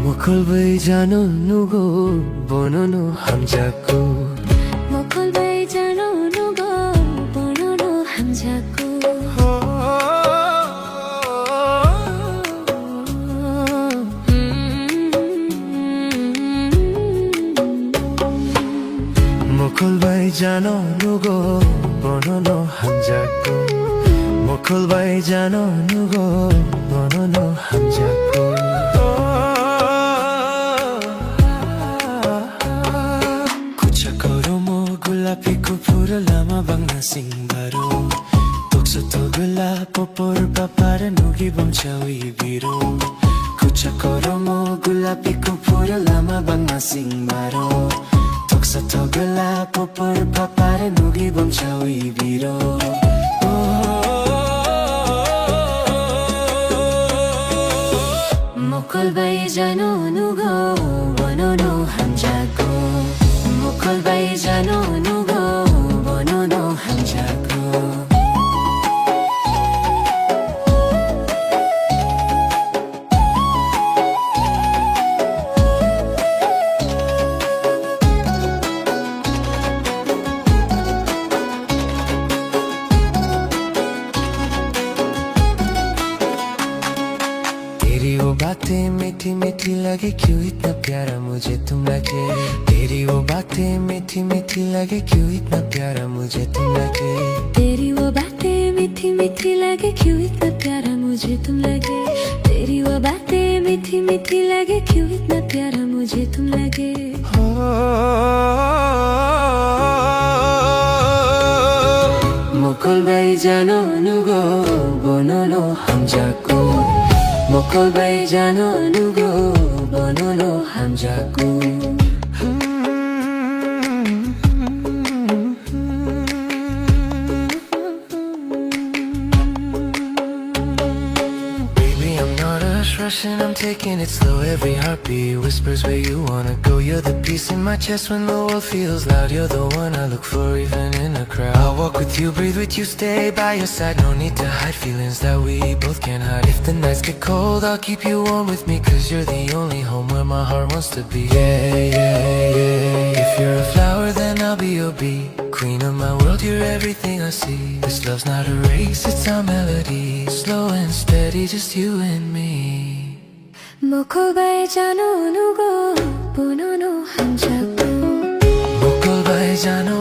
모콜바이 자노 누구 보노노 함자쿠 모콜바이 자노 누구 보노노 함자쿠 모콜바이 자노 누구 보노노 함자쿠 모콜바이 자노 누구 보노노 함자쿠 Piku pura lama bang nasing baro Tokso togla popor papara nugi bam chawi biro Kucha koromo gula piku pura lama bang nasing baro Tokso togla popor papara nugi bam chawi biro Mokolbayi jano nugo bonono hamjago Mokolbayi jano nugo bonono hamjago तेरी वो बातें मीठी मीठी लगे क्यों इतना प्यारा मुझे तुम लगे तेरी वो बातें मीठी मीठी लगे क्यों इतना प्यारा मुझे तुम लगे तेरी वो बातें मीठी मीठी लगे क्यों इतना प्यारा मुझे तुम लगे तेरी वो बातें मीठी मीठी लगे क्यों इतना प्यारा मुझे तुम लगे 모콜바이 자노 누구 보노노 함자쿠 모콜바이 자노 누구 보노노 함자쿠 Baby, I'm not rushing, I'm taking it slow. Every heartbeat whispers where you wanna go. You're the peace in my chest when the world feels loud. You're the one I look for even in a crowd. I'll walk with you, breathe with you, stay by your side. No need to hide feelings that we both can't hide. If the nights get cold, I'll keep you warm with me, 'cause you're the only home where my heart wants to be. Yeah, yeah, yeah. If you're a flower, then I'll be your bee. Queen of my world, you're everything I see. This love's not a race, it's our melody. Slow and steady, just you and me. 모콜바이 자노 누구 보노노 함자고 모콜바이 자노